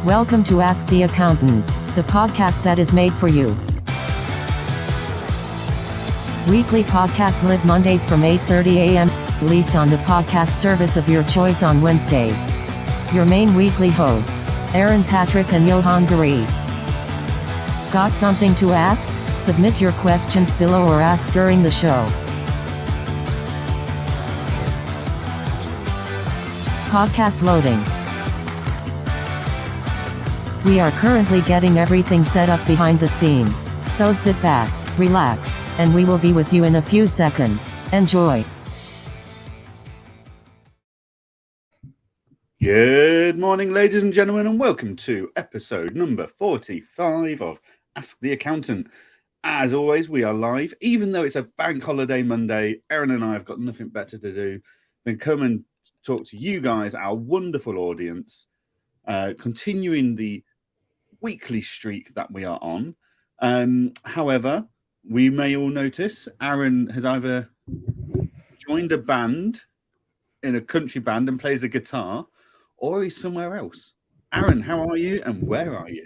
Welcome to Ask the Accountant, the podcast that is made for you. Weekly podcast live Mondays from 8:30 a.m., released on the podcast service of your choice on Wednesdays. Your main weekly hosts, Aaron, Patrick, and Johann Gary. Got something to ask? Submit your questions below or ask during the show. Podcast loading. We are currently getting everything set up behind the scenes, so sit back, relax, and we will be with you in a few seconds. Enjoy. Good morning, ladies and gentlemen, and welcome to episode number 45 of Ask the Accountant. As always, we are live, even though it's a bank holiday Monday. Aaron and I have got nothing better to do than come and talk to you guys, our wonderful audience, continuing the weekly streak that we are on. However, we may all notice Aaron has either joined a band in a country band and plays the guitar, or he's somewhere else. Aaron, how are you and where are you?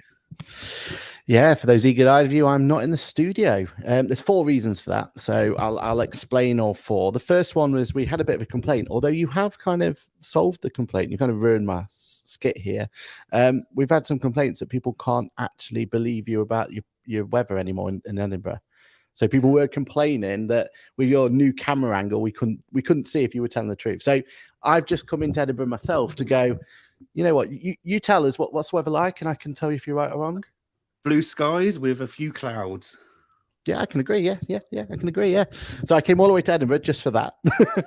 Yeah, for those eager-eyed of you, I'm not in the studio. There's 4 reasons for that, so I'll explain all 4. The first one was we had a bit of a complaint, although you have kind of solved the complaint. You kind of ruined my skit here. We've had some complaints that people can't actually believe you about your weather anymore in Edinburgh. So people were complaining that with your new camera angle, we couldn't see if you were telling the truth. So I've just come into Edinburgh myself to go, you know what, you tell us what's the weather like, and I can tell you if you're right or wrong. Blue skies with a few clouds. Yeah, I can agree. Yeah, I can agree. Yeah. So I came all the way to Edinburgh just for that.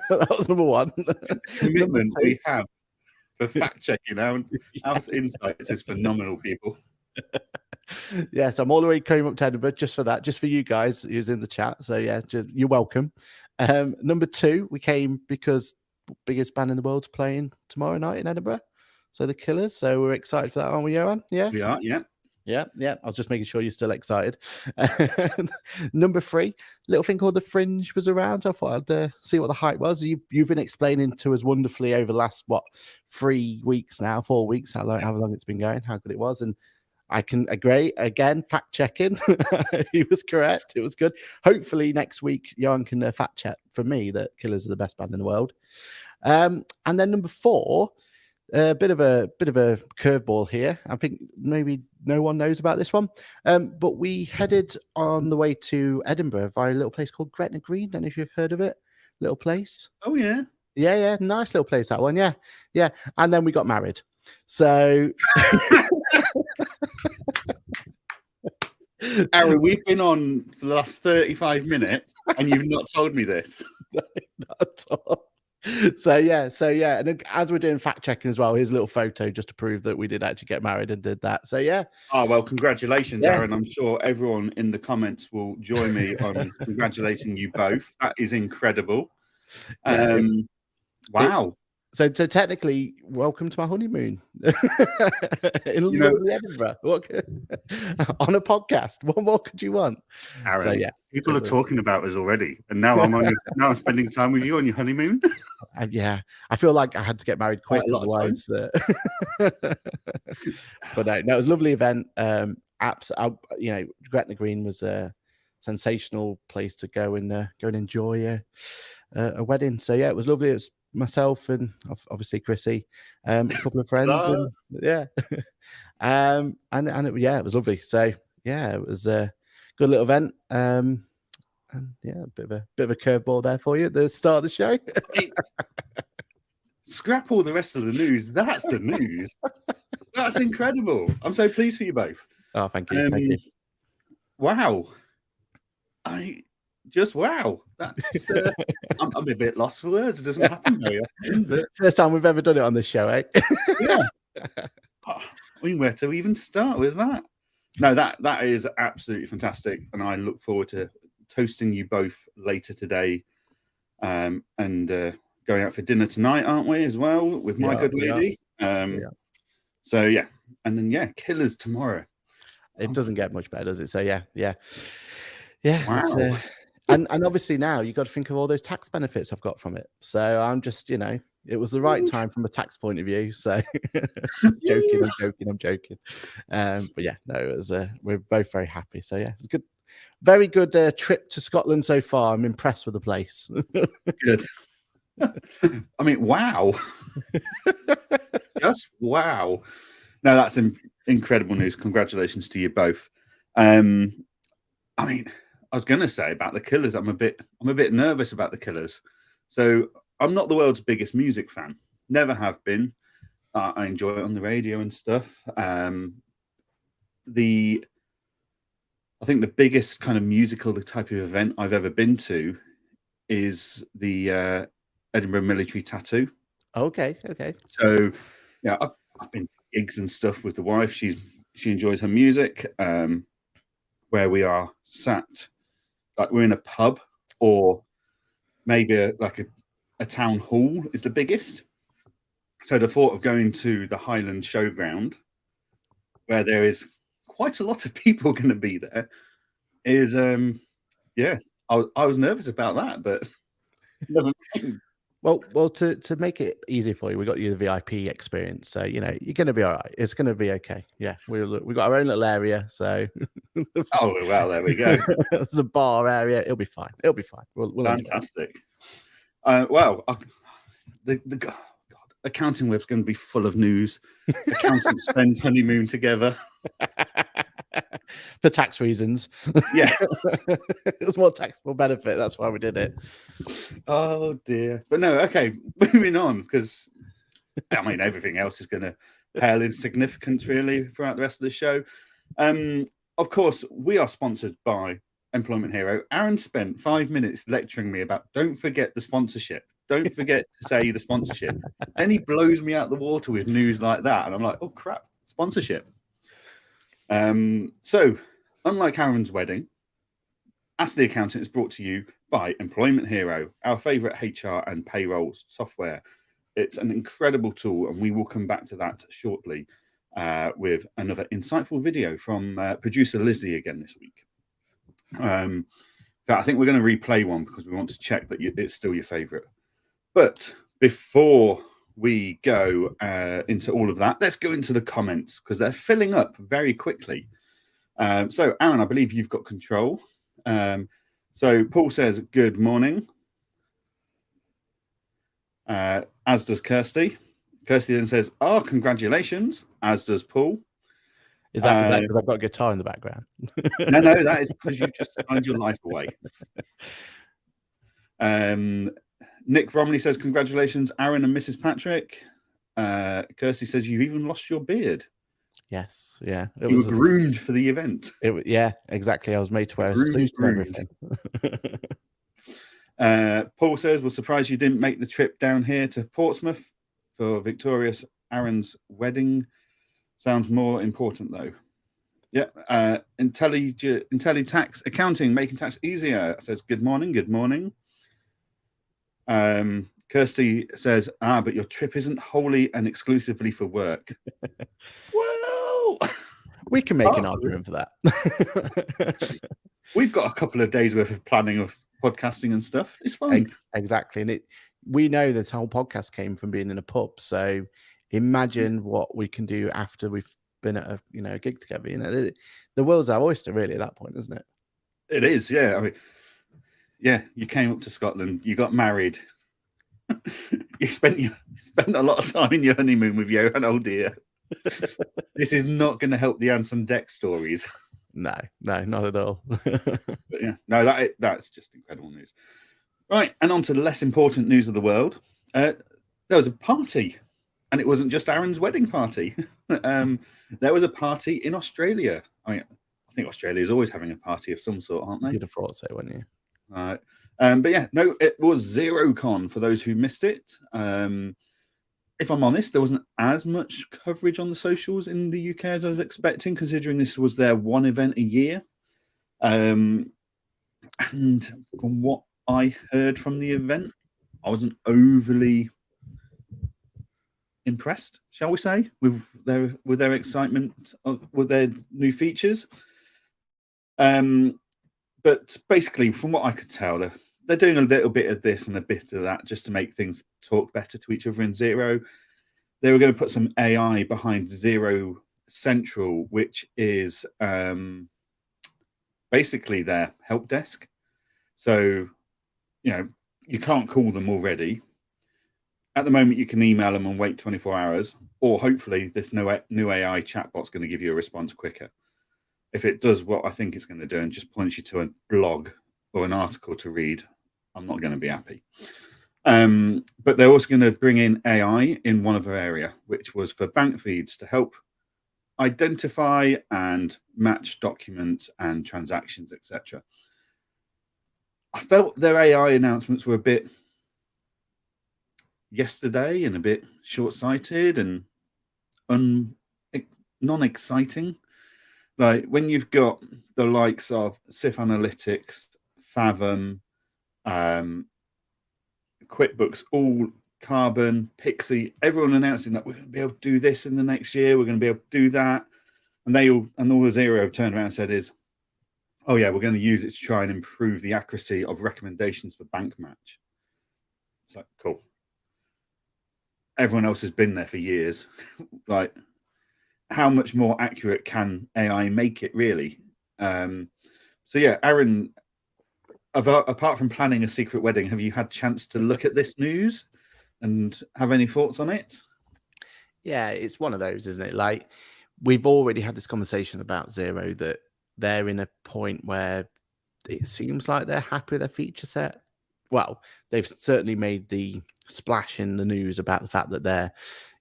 That was number 1. Commitment we have for fact checking. Our insights is phenomenal, people. Yes, I'm all the way came up to Edinburgh just for that, just for you guys who's in the chat. So yeah, you're welcome. Number 2, we came because biggest band in the world's playing tomorrow night in Edinburgh. So the Killers. So we're excited for that, aren't we, Johan? Yeah. We are. Yeah. Yeah. I was just making sure you're still excited. Number 3, little thing called the Fringe was around. So I thought I'd see what the hype was. You've been explaining to us wonderfully over the last 3 weeks now, 4 weeks, how long it's been going, how good it was, and I can agree. Again, fact checking. He was correct. It was good. Hopefully next week, Johan can fact check for me that Killers are the best band in the world. And then number 4. A bit of a curveball here. I think maybe no one knows about this one, but we headed on the way to Edinburgh via a little place called Gretna Green. Don't know if you've heard of it. Little place. Oh yeah, yeah. Nice little place, that one. Yeah. And then we got married. So, Aaron, we've been on for the last 35 minutes, and you've not told me this. No, not at all. So yeah, and then as we're doing fact checking as well, here's a little photo just to prove that we did actually get married and did that. So yeah. Oh well, congratulations, Aaron. I'm sure everyone in the comments will join me on congratulating you both. That is incredible. Wow. So technically, welcome to my honeymoon in lovely Edinburgh. On a podcast. What more could you want? Aaron, so, yeah, people are talking about us already, and now I'm spending time with you on your honeymoon. Yeah, I feel like I had to get married quick, otherwise. But no, it was a lovely event. Gretna Green was a sensational place to go and enjoy a wedding. So yeah, it was lovely. It was myself and obviously Chrissy, a couple of friends, and it was lovely. So yeah, it was a good little event, and yeah, a bit of a curveball there for you at the start of the show. Scrap all the rest of the news. That's the news. That's incredible. I'm so pleased for you both. Oh, thank you. Thank you. Wow. Wow. That's I'm a bit lost for words. It doesn't happen very often. But... First time we've ever done it on this show, eh? Yeah. I mean, where to even start with that? No, that is absolutely fantastic, and I look forward to toasting you both later today, and going out for dinner tonight, aren't we, as well, with my good lady? So yeah, and then Killers tomorrow. It doesn't get much better, does it? So yeah. Wow. And obviously now you've got to think of all those tax benefits I've got from it. So I'm just, It was the right time from a tax point of view. So I'm joking. But yeah, no, it was. We're both very happy. So yeah, it's good. Very good trip to Scotland so far. I'm impressed with the place. Good. I mean, wow. Just wow. No, that's incredible news. Congratulations to you both. I mean, I was going to say about the Killers, I'm a bit nervous about the Killers. So I'm not the world's biggest music fan. Never have been. I enjoy it on the radio and stuff. I think the biggest kind of musical type of event I've ever been to is the Edinburgh Military Tattoo. Okay. So yeah, I've been to gigs and stuff with the wife. She enjoys her music. Where we are sat, like we're in a pub or maybe a town hall is the biggest. So the thought of going to the Highland Showground, where there is quite a lot of people going to be there, is yeah. I was nervous about that, but never mind. Well, to make it easy for you, we got you the VIP experience, so you're going to be all right. It's going to be okay. Yeah, we got our own little area, so oh well, there we go. There's a bar area. It'll be fine. We'll Fantastic. Well, God, accounting web's going to be full of news. Accountants spend honeymoon together. For tax reasons. Yeah. It was more taxable benefit. That's why we did it. Oh, dear. But no, okay. Moving on, because, I mean, everything else is going to pale in significance, really, throughout the rest of the show. Of course, we are sponsored by Employment Hero. Aaron spent 5 minutes lecturing me about don't forget the sponsorship. Don't forget to say the sponsorship. And he blows me out the water with news like that. And I'm like, oh, crap, sponsorship. So, unlike Aaron's wedding, Ask the Accountant is brought to you by Employment Hero, our favourite HR and payroll software. It's an incredible tool, and we will come back to that shortly with another insightful video from producer Lizzie again this week. I think we're going to replay one because we want to check that it's still your favourite. But before we go into all of that, let's go into the comments because they're filling up very quickly. So, Aaron, I believe you've got control. So, Paul says, good morning. As does Kirsty. Kirsty then says, oh, congratulations, as does Paul. Is that because I've got a guitar in the background? No, that is because you've just signed your life away. Nick Romney says, congratulations, Aaron and Mrs. Patrick. Kirsty says, you've even lost your beard. Yes, yeah. You were groomed for the event. Yeah, exactly. I was made to wear a suit and everything. Paul says, we're surprised you didn't make the trip down here to Portsmouth for victorious Aaron's wedding. Sounds more important, though. Yeah. IntelliTax Accounting, making tax easier, says, good morning, good morning. Kirsty says, but your trip isn't wholly and exclusively for work. Well, we can make an argument for that. We've got a couple of days worth of planning of podcasting and stuff. It's fine. Exactly. And we know this whole podcast came from being in a pub. So imagine what we can do after we've been at a gig together. The world's our oyster, really, at that point, isn't it? It is, yeah. I mean, yeah, you came up to Scotland, you got married. You spent a lot of time in your honeymoon with Johann. Oh dear. This is not going to help the Anton Deck stories. No, not at all. But yeah, no, that's just incredible news. Right, and on to the less important news of the world. There was a party, and it wasn't just Aaron's wedding party. There was a party in Australia. I mean, I think Australia is always having a party of some sort, aren't they? You'd have thought so, wouldn't you? Right. But yeah, no, it was ZeroCon for those who missed it. If I'm honest, there wasn't as much coverage on the socials in the UK as I was expecting, considering this was their one event a year. And from what I heard from the event, I wasn't overly impressed, shall we say, with their excitement with their new features. But basically, from what I could tell, they're doing a little bit of this and a bit of that just to make things talk better to each other in Xero. They were going to put some AI behind Xero Central, which is basically their help desk. So, you can't call them already. At the moment, you can email them and wait 24 hours, or hopefully this new AI chatbot's going to give you a response quicker. If it does what I think it's going to do and just points you to a blog or an article to read, I'm not going to be happy. But they're also going to bring in AI in one other area, which was for bank feeds to help identify and match documents and transactions, etc. I felt their AI announcements were a bit yesterday and a bit short-sighted and non-exciting. Like when you've got the likes of SIF Analytics, Fathom, QuickBooks, all Carbon, Pixie, everyone announcing that we're going to be able to do this in the next year, we're going to be able to do that, and all the Xero turned around and said is, oh yeah, we're going to use it to try and improve the accuracy of recommendations for bank match. It's like, cool. Everyone else has been there for years. Like, how much more accurate can AI make it, really? So yeah, Aaron, apart from planning a secret wedding, have you had a chance to look at this news and have any thoughts on it? Yeah, it's one of those, isn't it? Like, we've already had this conversation about Xero, that they're in a point where it seems like they're happy with their feature set. Well, they've certainly made the splash in the news about the fact that they're,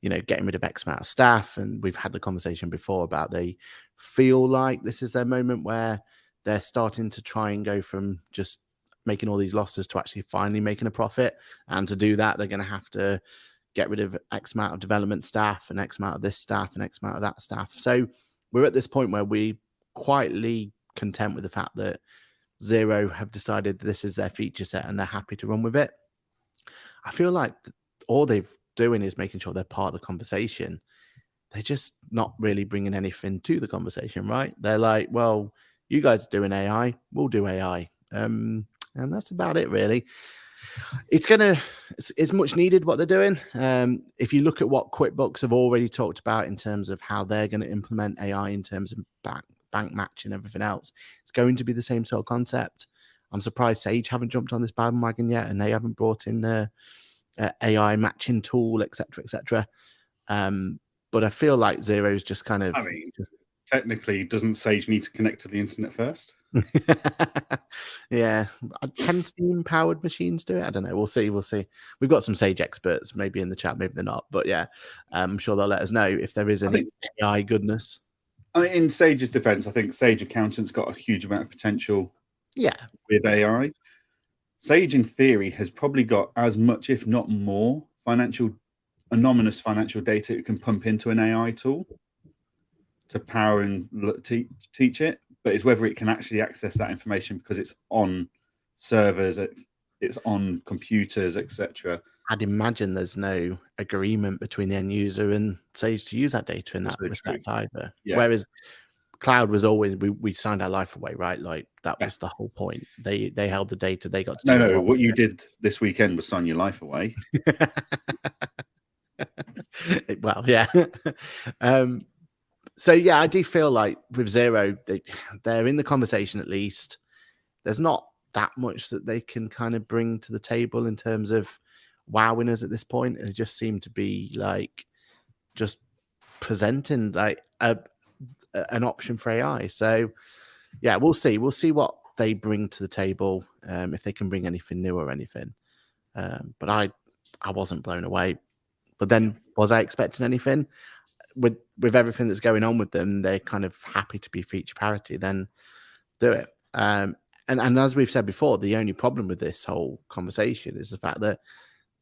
getting rid of X amount of staff. And we've had the conversation before about they feel like this is their moment where they're starting to try and go from just making all these losses to actually finally making a profit. And to do that, they're going to have to get rid of X amount of development staff and X amount of this staff and X amount of that staff. So we're at this point where we're quietly content with the fact that Xero have decided this is their feature set and they're happy to run with it. I feel like all they're doing is making sure they're part of the conversation. They're just not really bringing anything to the conversation, right? They're like, well, you guys are doing AI, we'll do AI. And that's about it, really. It's much needed what they're doing. If you look at what QuickBooks have already talked about in terms of how they're going to implement AI in terms of bank match and everything else, it's going to be the same sort of concept. I'm surprised Sage haven't jumped on this bandwagon yet, and they haven't brought in the AI matching tool, etc. But I feel like Xero's just kind of. I mean, technically, doesn't Sage need to connect to the internet first? Yeah, can Steam-powered machines do it? I don't know. We'll see. We've got some Sage experts, maybe in the chat, maybe they're not. But yeah, I'm sure they'll let us know if there is any AI goodness. I mean, in Sage's defense, I think Sage Accountant's got a huge amount of potential. Yeah, with AI, Sage in theory has probably got as much, if not more, anonymous financial data it can pump into an AI tool to power and teach it. But it's whether it can actually access that information because it's on servers, it's on computers, etc. I'd imagine there's no agreement between the end user and Sage to use that data in that respect either. Yeah. Whereas cloud was always we signed our life away, right? Like that was the whole point. They held the data. They got to no. What you did this weekend was sign your life away. Well, yeah. So yeah, I do feel like with Xero, they're in the conversation at least. There's not that much that they can kind of bring to the table in terms of wowing us at this point. It just seemed to be like just presenting like an option for AI. So yeah, we'll see. We'll see what they bring to the table, if they can bring anything new or anything. But I wasn't blown away. But then was I expecting anything? With everything that's going on with them, they're kind of happy to be feature parity, then do it. And as we've said before, the only problem with this whole conversation is the fact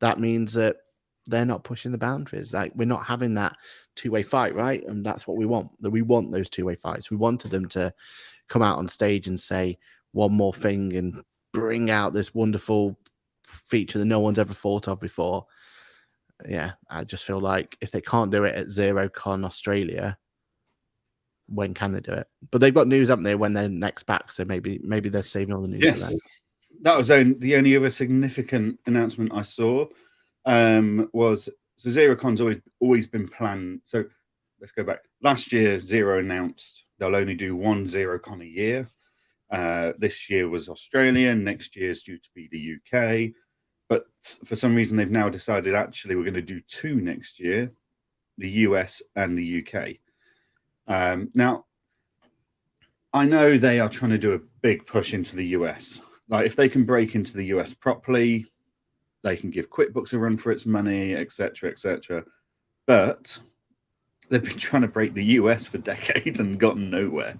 that means that they're not pushing the boundaries. Like we're not having that two-way fight, right? And that's what we want. That we want those two-way fights. We wanted them to come out on stage and say one more thing and bring out this wonderful feature that no one's ever thought of before. Yeah, I just feel like if they can't do it at XeroCon Australia, when can they do it? But they've got news, haven't they, when they're next back? So maybe they're saving all the news for that. that was the only other significant announcement I saw. Was so ZeroCon's always been planned. So let's go back. Last year, Zero announced they'll only do one ZeroCon a year. This year was Australia. Next year is due to be the UK. But for some reason, they've now decided actually we're going to do two next year, the US and the UK. Now, I know they are trying to do a big push into the US. Like if they can break into the US properly, they can give QuickBooks a run for its money, etc., etc. But they've been trying to break the US for decades and gotten nowhere.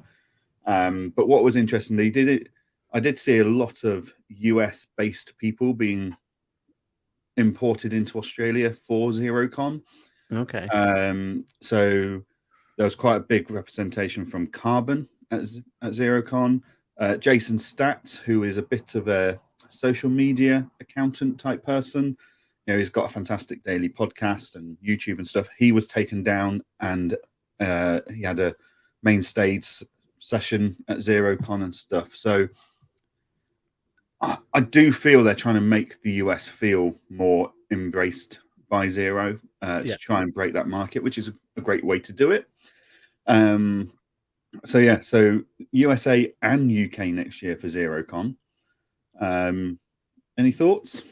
But what was interesting, I did see a lot of US-based people being imported into Australia for ZeroCon. Okay. So there was quite a big representation from Carbon at ZeroCon. Jason Stats, who is a bit of a social media accountant type person. He's got a fantastic daily podcast and YouTube and stuff. He was taken down and he had a main stage session at ZeroCon and stuff. So I do feel they're trying to make the US feel more embraced by Zero to try and break that market, which is a great way to do it. So USA and UK next year for ZeroCon. Any thoughts?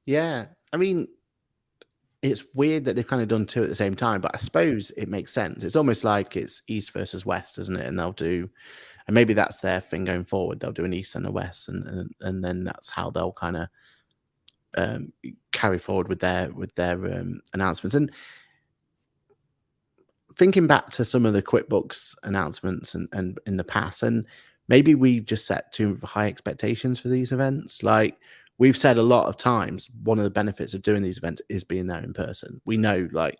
Yeah, I mean, it's weird that they've kind of done two at the same time, but I suppose it makes sense. It's almost like it's East versus West, isn't it? And maybe that's their thing going forward. They'll do an East and a West, and then that's how they'll kind of carry forward with their announcements. And thinking back to some of the QuickBooks announcements and in the past, and maybe we've just set too high expectations for these events. Like we've said a lot of times, one of the benefits of doing these events is being there in person. We know like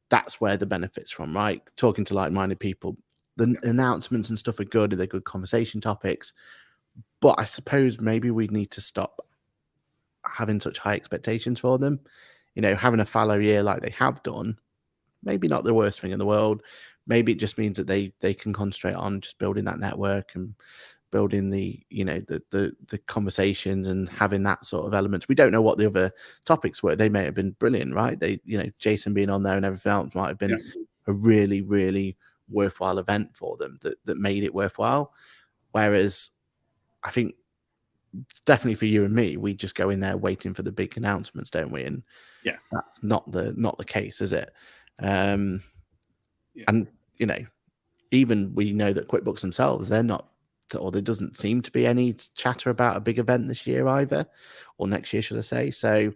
that's where the benefits from, right? Talking to like-minded people. The announcements and stuff are good, and they're good conversation topics. But I suppose maybe we need to stop having such high expectations for them. Having a fallow year like they have done, maybe not the worst thing in the world. Maybe it just means that they can concentrate on just building that network and building the conversations and having that sort of elements. We don't know what the other topics were. They may have been brilliant, right? Jason being on there and everything else might have been a really, really worthwhile event for them that made it worthwhile. Whereas I think definitely for you and me, we just go in there waiting for the big announcements, don't we? And that's not the case, is it? And even we know that QuickBooks themselves, they're not, or there doesn't seem to be any chatter about a big event this year either, or next year, should I say. So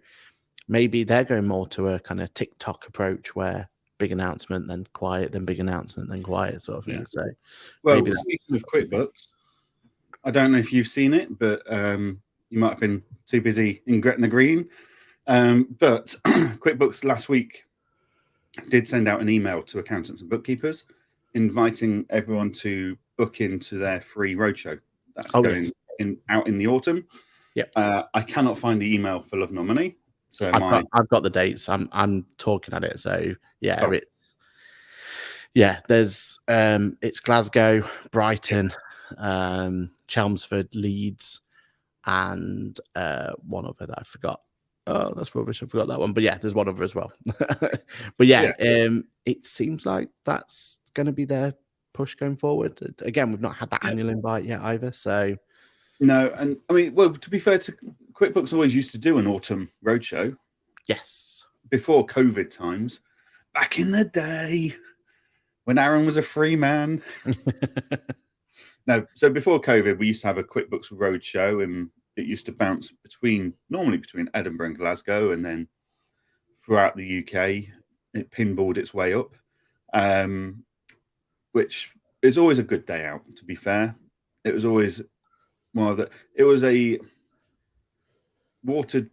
maybe they're going more to a kind of TikTok approach where big announcement, then quiet, then big announcement, then quiet sort of thing. So maybe speaking of QuickBooks, I don't know if you've seen it, but you might have been too busy in Gretna Green. But QuickBooks last week did send out an email to accountants and bookkeepers inviting everyone to book into their free roadshow that's out in the autumn. I cannot find the email for Love Nor Money, so I've got the dates. I'm talking at it. So there's it's Glasgow, Brighton, Chelmsford, Leeds, and one other that I forgot. Oh, that's rubbish. I forgot that one. But there's one other as well. But it seems like that's going to be their push going forward. Again, we've not had that annual invite yet either. So no, and I mean, well, to be fair, to QuickBooks always used to do an autumn roadshow. Yes, before COVID times, back in the day when Aaron was a free man. No, so before COVID, we used to have a QuickBooks roadshow, and it used to bounce normally between Edinburgh and Glasgow, and then throughout the UK, it pinballed its way up, which is always a good day out, to be fair. It was always it was a watered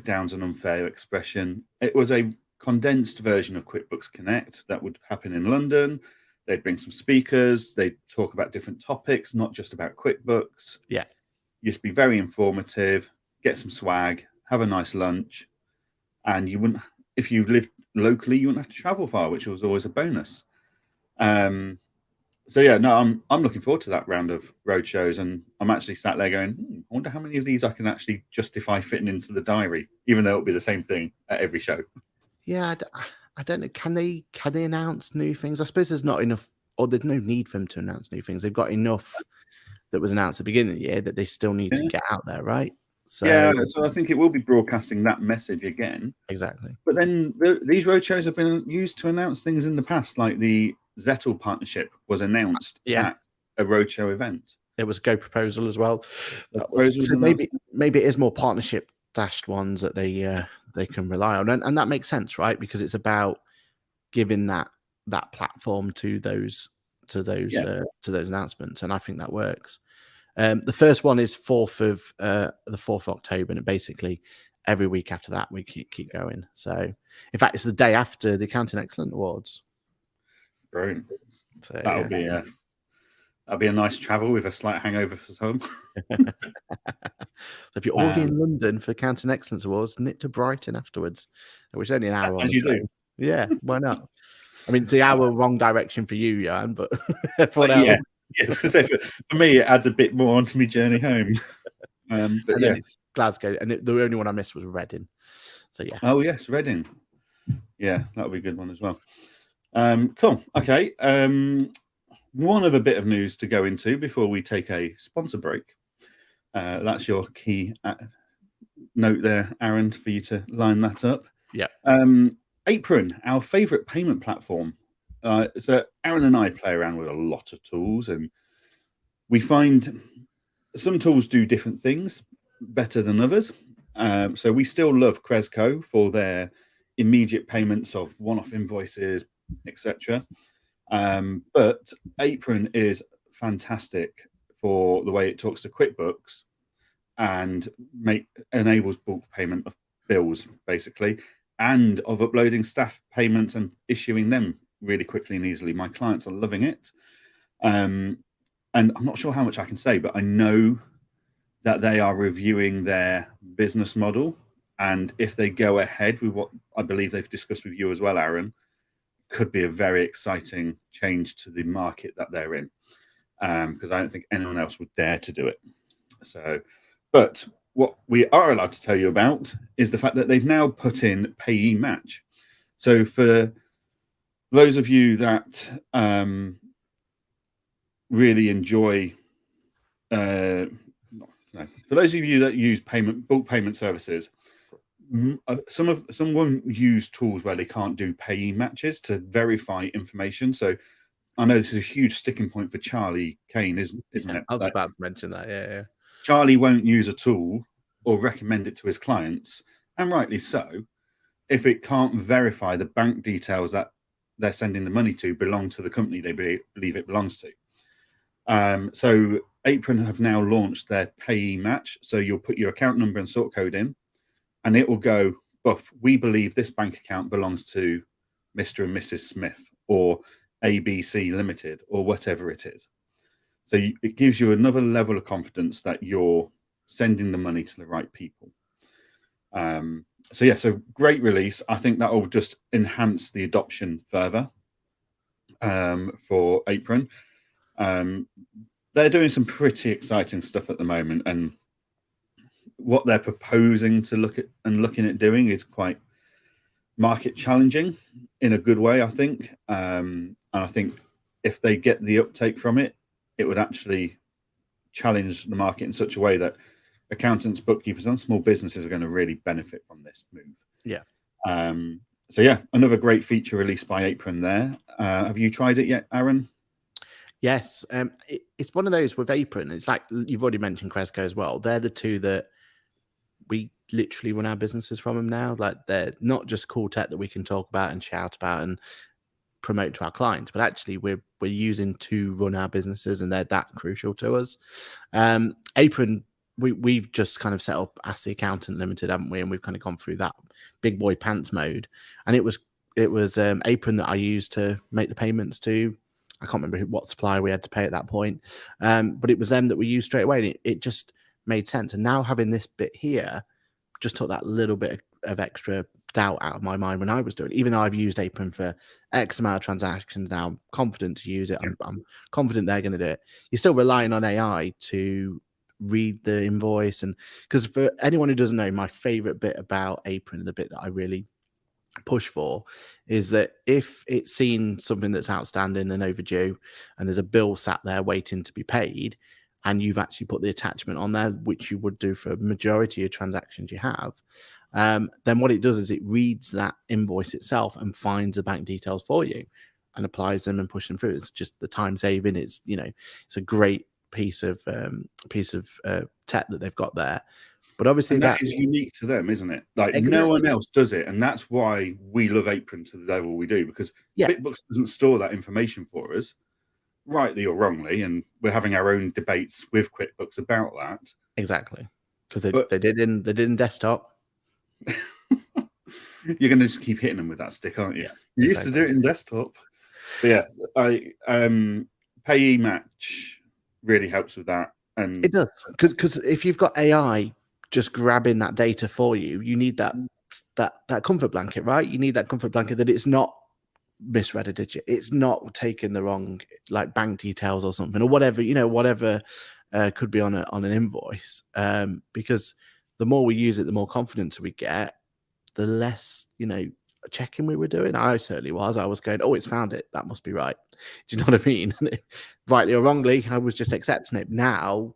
down's an unfair expression. It was a condensed version of QuickBooks Connect that would happen in London. They'd bring some speakers. They'd talk about different topics, not just about QuickBooks. Used to be very informative, get some swag, have a nice lunch. And you wouldn't, if you lived locally, you wouldn't have to travel far, which was always a bonus. So yeah, no, I'm looking forward to that round of road shows, and I'm actually sat there going, I wonder how many of these I can actually justify fitting into the diary, even though it'll be the same thing at every show. Yeah, I don't know. Can they announce new things? I suppose there's not enough, or there's no need for them to announce new things. They've got enough that was announced at the beginning of the year that they still need to get out there, right? So I think it will be broadcasting that message again. Exactly. But then these roadshows have been used to announce things in the past, like the Zettel partnership was announced at a roadshow event. It was a Go proposal as well. So maybe it is more partnership dashed ones that they can rely on, and that makes sense, right? Because it's about giving that platform to those announcements, and I think that works. The first one is the 4th of October, and basically every week after that we keep going. So in fact, it's the day after the Accounting Excellence Awards. Brilliant. So that'll be a nice travel with a slight hangover for some. So if you're already in London for Accounting Excellence Awards, nip to Brighton afterwards, which is only an hour on the train. Do. Yeah, why not? I mean, it's the hour wrong direction for you, Johann, but yeah. So for me, it adds a bit more onto my journey home. But yeah, Glasgow, and the only one I missed was Reading. So yeah. Oh yes, Reading. Yeah, that'll be a good one as well. Cool. Okay. One other bit of news to go into before we take a sponsor break. That's your key note there, Aaron, for you to line that up. Yeah. Apron, our favorite payment platform. So Aaron and I play around with a lot of tools, and we find some tools do different things better than others. So we still love Cresco for their immediate payments of one-off invoices, etc. But Apron is fantastic for the way it talks to QuickBooks and enables bulk payment of bills, basically, and of uploading staff payments and issuing them really quickly and easily. My clients are loving it. And I'm not sure how much I can say, but I know that they are reviewing their business model. And if they go ahead with what I believe they've discussed with you as well, Aaron, could be a very exciting change to the market that they're in. Because I don't think anyone else would dare to do it. So, but what we are allowed to tell you about is the fact that they've now put in payee match. So for those of you that really enjoy, for those of you that use bulk payment services, some won't use tools where they can't do payee matches to verify information. So I know this is a huge sticking point for Charlie Kane, isn't it? I was about to mention that. Yeah. Charlie won't use a tool or recommend it to his clients, and rightly so, if it can't verify the bank details that they're sending the money to belong to the company they believe it belongs to. So Apron have now launched their payee match. So you'll put your account number and sort code in, and it will go, Buff, we believe this bank account belongs to Mr. and Mrs. Smith or ABC Limited or whatever it is. So it gives you another level of confidence that you're sending the money to the right people. So great release. I think that will just enhance the adoption further for Apron. They're doing some pretty exciting stuff at the moment, and what they're proposing to looking at doing is quite market challenging in a good way, I think. And I think if they get the uptake from it, it would actually challenge the market in such a way that accountants, bookkeepers, and small businesses are going to really benefit from this move. Yeah. So yeah, another great feature released by Apron there. Have you tried it yet, Aaron? Yes. It's one of those with Apron. It's like you've already mentioned Cresco as well. They're the two that we literally run our businesses from them now. Like, they're not just cool tech that we can talk about and shout about and promote to our clients, but actually we're using to run our businesses, and they're that crucial to us. Apron, we've just kind of set up Ask the Accountant Limited, haven't we? And we've kind of gone through that big boy pants mode. And it was Apron that I used to make the payments to. I can't remember what supplier we had to pay at that point, but it was them that we used straight away. And it just made sense. And now having this bit here just took that little bit of extra doubt out of my mind when I was doing it. Even though I've used Apron for X amount of transactions now, I'm confident to use it. I'm confident they're going to do it. You're still relying on AI to read the invoice. And because for anyone who doesn't know, my favorite bit about Apron, the bit that I really push for, is that if it's seen something that's outstanding and overdue and there's a bill sat there waiting to be paid, and you've actually put the attachment on there, which you would do for a majority of transactions you have, then what it does is it reads that invoice itself and finds the bank details for you and applies them and pushes them through. It's just the time saving. It's, it's a great piece of tech that they've got there. But obviously that is unique to them, isn't it? Like exactly. No one else does it, and that's why we love Apron to the level we do, because QuickBooks doesn't store that information for us, rightly or wrongly, and we're having our own debates with QuickBooks about that. Exactly, because they did in desktop. You're going to just keep hitting them with that stick, aren't you? Yeah, you used to do it in desktop. But yeah, Payee Match really helps with that, and it does, because if you've got AI just grabbing that data for you, you need that comfort blanket, right? You need that comfort blanket that it's not misread a digit, it's not taking the wrong like bank details or something, or whatever could be on an invoice. Because the more we use it, the more confidence we get, the less checking we were doing. I certainly was. I was going, oh, it's found it, that must be right. Do you know what I mean? Rightly or wrongly, I was just accepting it. Now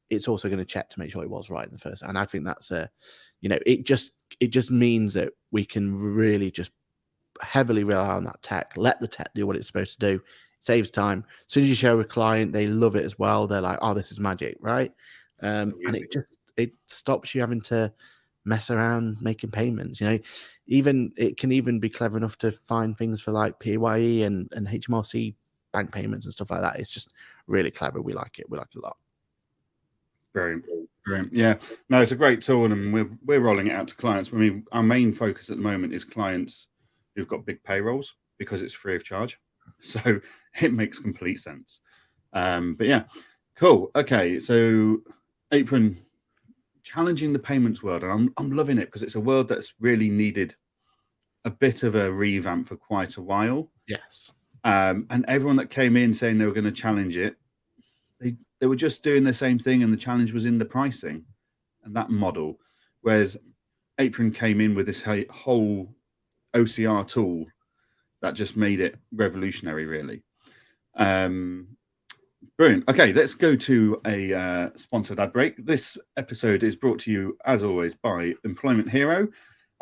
it's also going to check to make sure it was right in the first. And I think that's it just means that we can really just heavily rely on that tech. Let the tech do what it's supposed to do. It saves time. As soon as you show a client, they love it as well. They're like, oh, this is magic, right? And it stops you having to mess around making payments. Even it can even be clever enough to find things for like PAYE and HMRC bank payments and stuff like that. It's just really clever. We like it. We like it a lot. Brilliant. Yeah, no, it's a great tool, and we're rolling it out to clients. I mean, our main focus at the moment is clients who've got big payrolls, because it's free of charge, so it makes complete sense. But yeah, cool. Okay, so Apron challenging the payments world, and I'm loving it, because it's a world that's really needed a bit of a revamp for quite a while. Yes. And everyone that came in saying they were going to challenge it, they were just doing the same thing, and the challenge was in the pricing and that model. Whereas Apron came in with this whole OCR tool that just made it revolutionary, really. Brilliant. Okay, let's go to a sponsored ad break. This episode is brought to you, as always, by Employment Hero.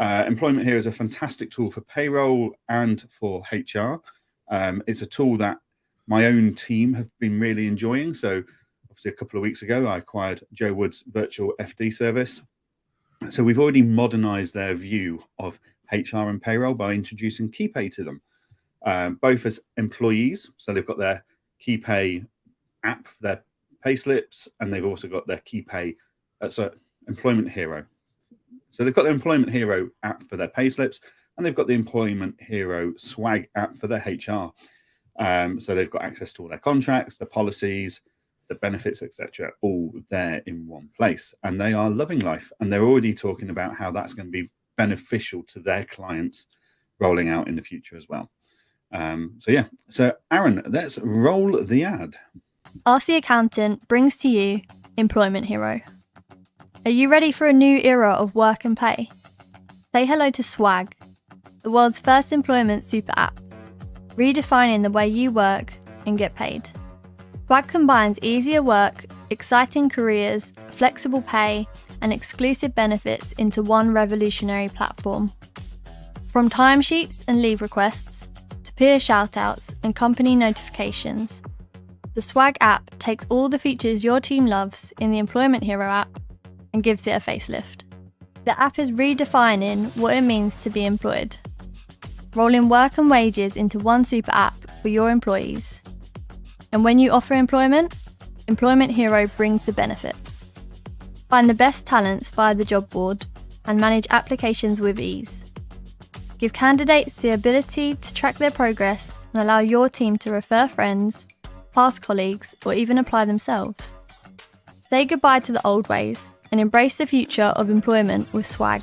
Employment Hero is a fantastic tool for payroll and for HR. It's a tool that my own team have been really enjoying. So obviously a couple of weeks ago, I acquired Joe Wood's virtual FD service. So we've already modernized their view of HR and payroll by introducing KeyPay to them, both as employees. So they've got their KeyPay app for their pay slips, and they've also got their KeyPay, Employment Hero. So they've got the Employment Hero app for their pay slips, and they've got the Employment Hero Swag app for their HR. So they've got access to all their contracts, the policies, the benefits, etc., all there in one place. And they are loving life. And they're already talking about how that's going to be beneficial to their clients rolling out in the future as well. So Aaron, let's roll the ad. Ask the Accountant brings to you Employment Hero. Are you ready for a new era of work and pay? Say hello to Swag, the world's first employment super app, redefining the way you work and get paid. Swag combines easier work, exciting careers, flexible pay, and exclusive benefits into one revolutionary platform. From timesheets and leave requests, to peer shoutouts and company notifications, the Swag app takes all the features your team loves in the Employment Hero app and gives it a facelift. The app is redefining what it means to be employed, rolling work and wages into one super app for your employees. And when you offer employment, Employment Hero brings the benefits. Find the best talents via the job board and manage applications with ease. Give candidates the ability to track their progress and allow your team to refer friends, past colleagues, or even apply themselves. Say goodbye to the old ways and embrace the future of employment with Swag.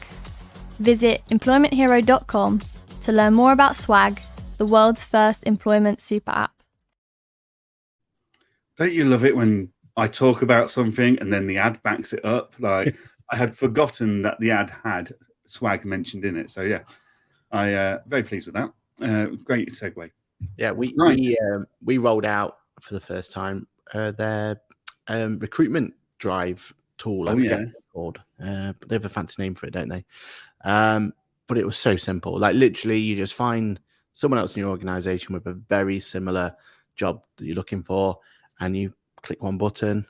Visit employmenthero.com to learn more about Swag, the world's first employment super app. Don't you love it when I talk about something and then the ad backs it up? Like, I had forgotten that the ad had Swag mentioned in it. So yeah, I very pleased with that. Great segue. Yeah, we rolled out for the first time their recruitment drive tool. I forget what it's called. But they have a fancy name for it, don't they? But it was so simple. Like, literally, you just find someone else in your organization with a very similar job that you're looking for, and you click one button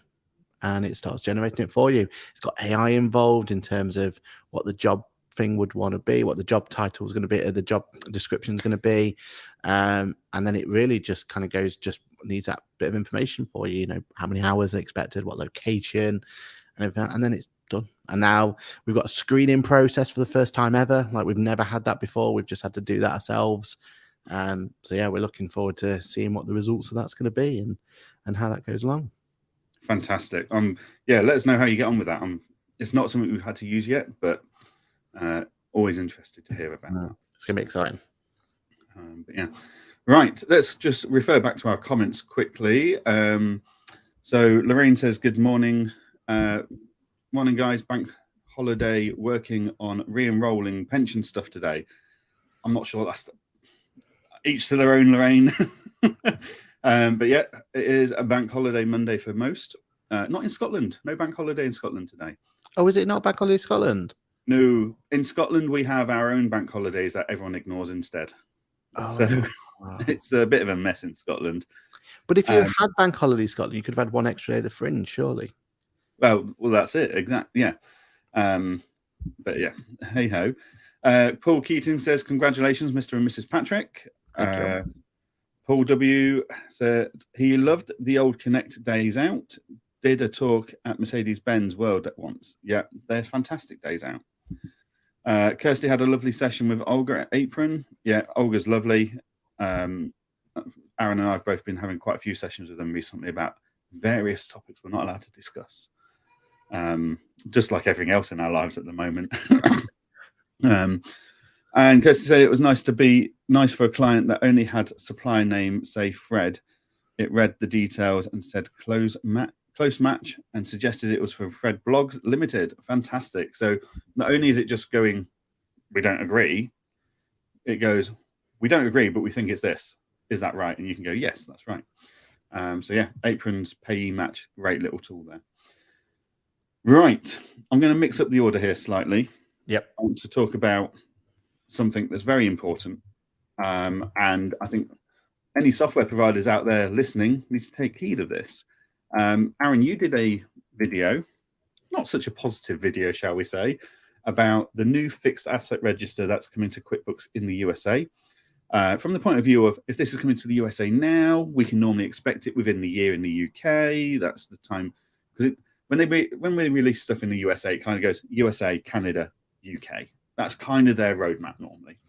and it starts generating it for you. It's got AI involved in terms of what the job thing would want to be, what the job title is going to be, or the job description is going to be. And then it really just kind of just needs that bit of information for you, how many hours are expected, what location, and everything, and then it's done. And now we've got a screening process for the first time ever. Like, we've never had that before. We've just had to do that ourselves. So yeah, we're looking forward to seeing what the results of that's going to be and how that goes along. Fantastic. Yeah, let us know how you get on with that. It's not something we've had to use yet, but always interested to hear about that. It's going to be exciting. But yeah, right. Let's just refer back to our comments quickly. So Lorraine says, "Good morning, morning guys. Bank holiday, working on re-enrolling pension stuff today." I'm not sure that's each to their own, Lorraine. But yeah, it is a bank holiday Monday for most. Not in Scotland. No bank holiday in Scotland today. Oh, is it not bank holiday in Scotland? No, in Scotland we have our own bank holidays that everyone ignores instead. Oh, so it's a bit of a mess in Scotland. But if you had bank holiday in Scotland, you could have had one extra day of the fringe, surely. Well, that's it. Exactly. Yeah. But yeah, hey ho. Paul Keating says, "Congratulations, Mr. and Mrs. Patrick." Paul W said he loved the old Connect days out. Did a talk at Mercedes-Benz World at once. Yeah, they're fantastic days out. Kirsty had a lovely session with Olga at Apron. Yeah, Olga's lovely. Aaron and I have both been having quite a few sessions with them recently about various topics we're not allowed to discuss. Just like everything else in our lives at the moment. And Kirsty said it was nice for a client that only had supplier name, say Fred. It read the details and said close match and suggested it was for Fred Blogs Limited. Fantastic. So not only is it just going, we don't agree, it goes, we don't agree, but we think it's this. Is that right? And you can go, yes, that's right. So yeah, Apron's payee match, great little tool there. Right. I'm going to mix up the order here slightly. Yep. I want to talk about something that's very important. And I think any software providers out there listening need to take heed of this. Aaron, you did a video, not such a positive video, shall we say, about the new fixed asset register that's coming to QuickBooks in the USA. From the point of view of, if this is coming to the USA now, we can normally expect it within the year in the UK. That's the time, because when we release stuff in the USA, it kind of goes USA, Canada, UK. That's kind of their roadmap normally.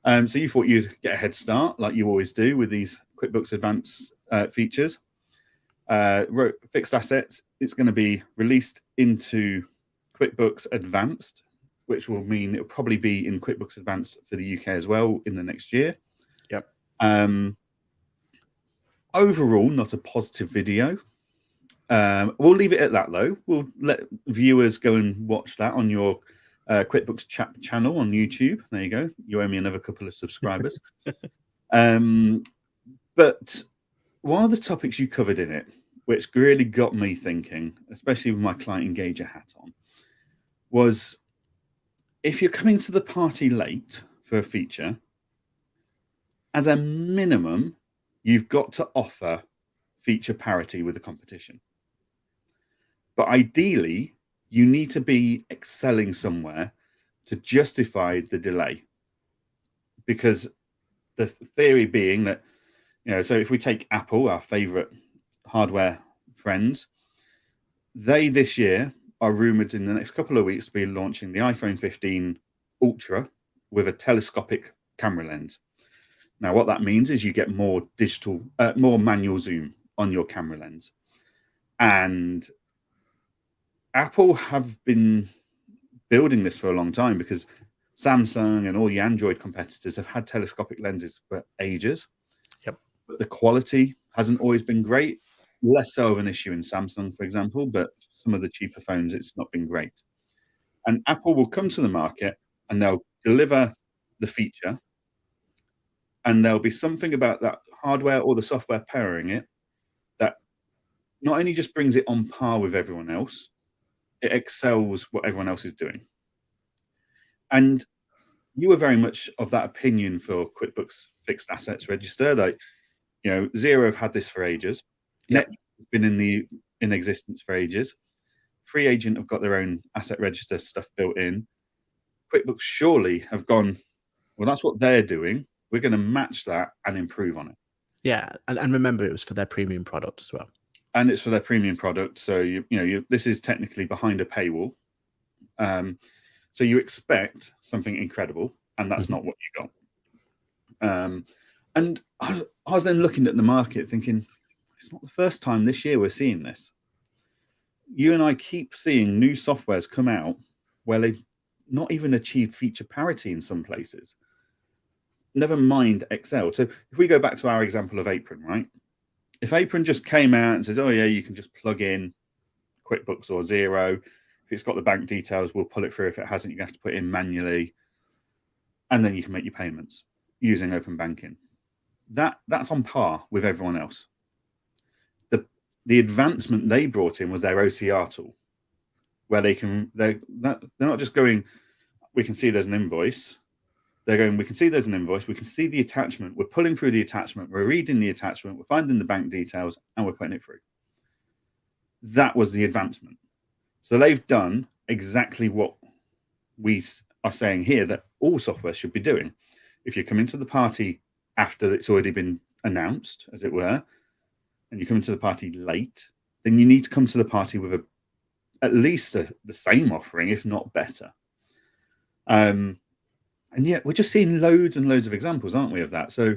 So you thought you'd get a head start, like you always do with these QuickBooks Advanced features. Fixed assets, it's going to be released into QuickBooks Advanced, which will mean it'll probably be in QuickBooks Advanced for the UK as well in the next year. Yep. Overall, not a positive video. We'll leave it at that, though. We'll let viewers go and watch that on your QuickBooks chat channel on YouTube. There you go. You owe me another couple of subscribers. But one of the topics you covered in it, which really got me thinking, especially with my client engager hat on, was if you're coming to the party late for a feature, as a minimum, you've got to offer feature parity with the competition. But ideally, you need to be excelling somewhere to justify the delay. Because the theory being that, so if we take Apple, our favorite hardware friends, they this year are rumored in the next couple of weeks to be launching the iPhone 15 Ultra with a telescopic camera lens. Now, what that means is you get more more manual zoom on your camera lens. And Apple have been building this for a long time, because Samsung and all the Android competitors have had telescopic lenses for ages. Yep. But the quality hasn't always been great. Less so of an issue in Samsung, for example, but some of the cheaper phones, it's not been great. And Apple will come to the market and they'll deliver the feature, and there'll be something about that hardware or the software powering it that not only just brings it on par with everyone else, it excels what everyone else is doing. And you were very much of that opinion for QuickBooks Fixed Assets Register. Like, Xero have had this for ages. Yep. Net has been in existence for ages. Free Agent have got their own asset register stuff built in. QuickBooks surely have gone, well, that's what they're doing. We're going to match that and improve on it. Yeah, and remember, it was for their premium product as well. And it's for their premium product. So this is technically behind a paywall. So you expect something incredible, and that's not what you got. And I was then looking at the market thinking, it's not the first time this year we're seeing this. You and I keep seeing new softwares come out where they've not even achieved feature parity in some places. Never mind Excel. So if we go back to our example of Apron, right? If Apron just came out and said, oh yeah, you can just plug in QuickBooks or Xero. If it's got the bank details, we'll pull it through. If it hasn't, you have to put it in manually. And then you can make your payments using open banking. That's on par with everyone else. The advancement they brought in was their OCR tool, where they're not just going, we can see there's an invoice. They're going, we can see there's an invoice. We can see the attachment. We're pulling through the attachment. We're reading the attachment. We're finding the bank details, and we're putting it through. That was the advancement. So they've done exactly what we are saying here that all software should be doing. If you come into the party after it's already been announced, as it were, and you come into the party late, then you need to come to the party with at least the same offering, if not better. And yet we're just seeing loads and loads of examples, aren't we, of that? So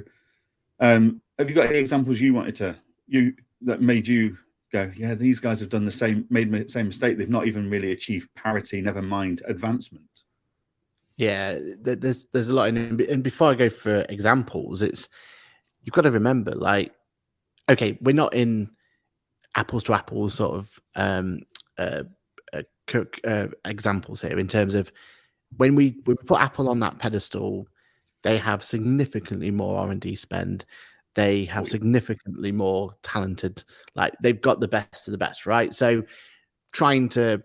have you got any examples that made you go, yeah, these guys have done made the same mistake. They've not even really achieved parity, never mind advancement. Yeah, there's a lot and before I go for examples, you've got to remember, like, okay, we're not in apples to apples sort of examples here in terms of when we put Apple on that pedestal, they have significantly more R&D spend. They have significantly more talented, like they've got the best of the best, right? So trying to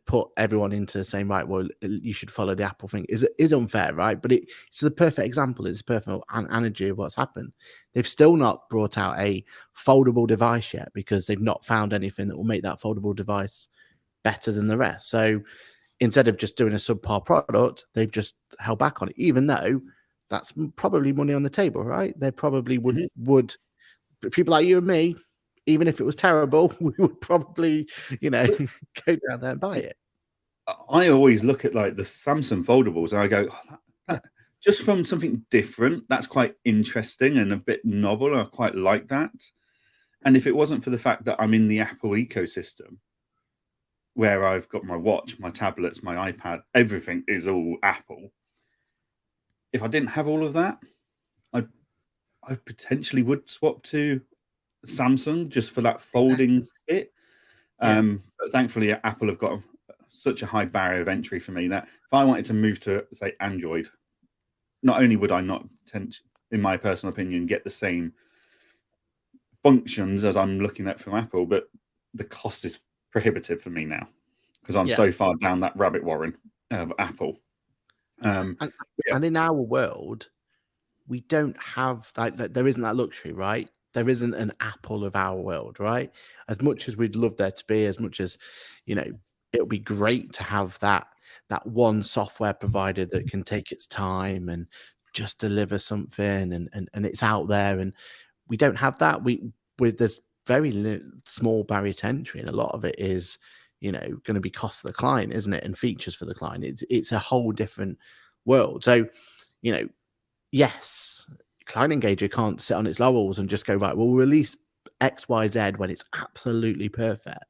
put everyone into saying, right, well, you should follow the Apple thing is unfair, right? But it's the perfect example. It's the perfect analogy of what's happened. They've still not brought out a foldable device yet because they've not found anything that will make that foldable device better than the rest. So instead of just doing a subpar product, they've just held back on it, even though that's probably money on the table, right? They probably would people like you and me, even if it was terrible, we would probably, go down there and buy it. I always look at like the Samsung foldables and I go, just from something different, that's quite interesting and a bit novel. I quite like that. And if it wasn't for the fact that I'm in the Apple ecosystem, where I've got my watch, my tablets, my iPad, everything is all Apple. If I didn't have all of that, I potentially would swap to Samsung just for that folding bit. But thankfully, Apple have got such a high barrier of entry for me that if I wanted to move to, say, Android, not only would I not, in my personal opinion, get the same functions as I'm looking at from Apple, but the cost is prohibitive for me now because I'm so far down that rabbit warren of Apple. And in our world, we don't have that. There isn't that luxury, right? There isn't an Apple of our world, right? As much as we'd love there to be, as much as it would be great to have that one software provider that can take its time and just deliver something, and it's out there, and we don't have that. There's very small barrier to entry, and a lot of it is going to be cost to the client, isn't it? And features for the client. It's a whole different world. So yes, Client Engager can't sit on its laurels and just go, right, we'll release X, Y, Z when it's absolutely perfect.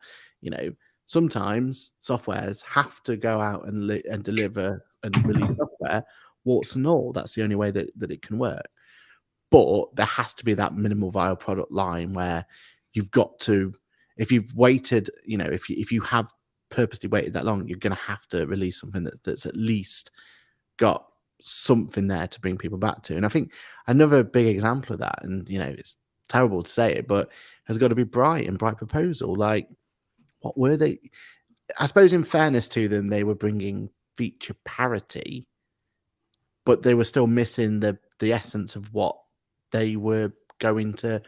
sometimes softwares have to go out and deliver and release software, warts and all. That's the only way that it can work. But there has to be that minimal viable product line where you've got to, if you've waited, if you have purposely waited that long, you're going to have to release something that's at least got something there to bring people back to. And I think another big example of that, and it's terrible to say it, but has got to be Bright Proposal. Like, what were they? I suppose in fairness to them, they were bringing feature parity, but they were still missing the essence of what they were going to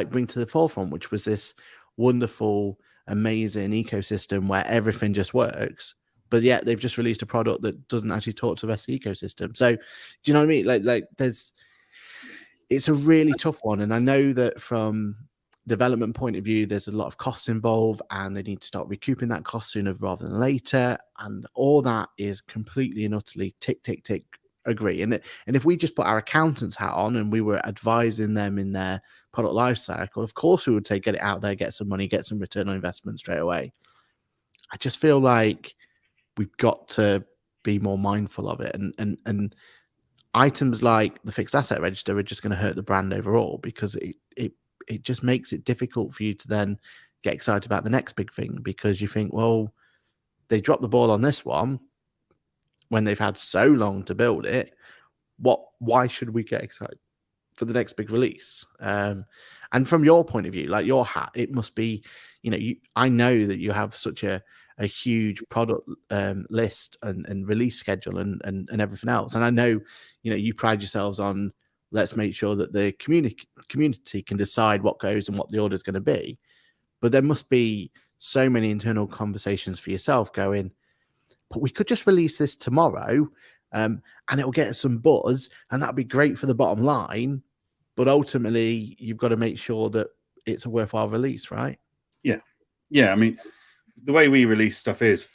bring to the forefront, which was this wonderful, amazing ecosystem where everything just works. But yet they've just released a product that doesn't actually talk to the rest of the ecosystem. So do you know what I mean? It's a really tough one. And I know that from development point of view, there's a lot of costs involved and they need to start recouping that cost sooner rather than later. And all that is completely and utterly tick, agree. And if we just put our accountant's hat on and we were advising them in their product life cycle, of course we would say, get it out there, get some money, get some return on investment straight away. I just feel like we've got to be more mindful of it. And items like the fixed asset register are just going to hurt the brand overall, because it just makes it difficult for you to then get excited about the next big thing, because you think, well, they dropped the ball on this one when they've had so long to build it. Why should we get excited for the next big release? And from your point of view, like your hat, it must be, I know that you have such a huge product list and release schedule and everything else. And I know, you pride yourselves on, let's make sure that the community can decide what goes and what the order is going to be. But there must be so many internal conversations for yourself going, but we could just release this tomorrow and it'll get some buzz and that'd be great for the bottom line. But ultimately, you've got to make sure that it's a worthwhile release, right? Yeah. I mean, the way we release stuff is,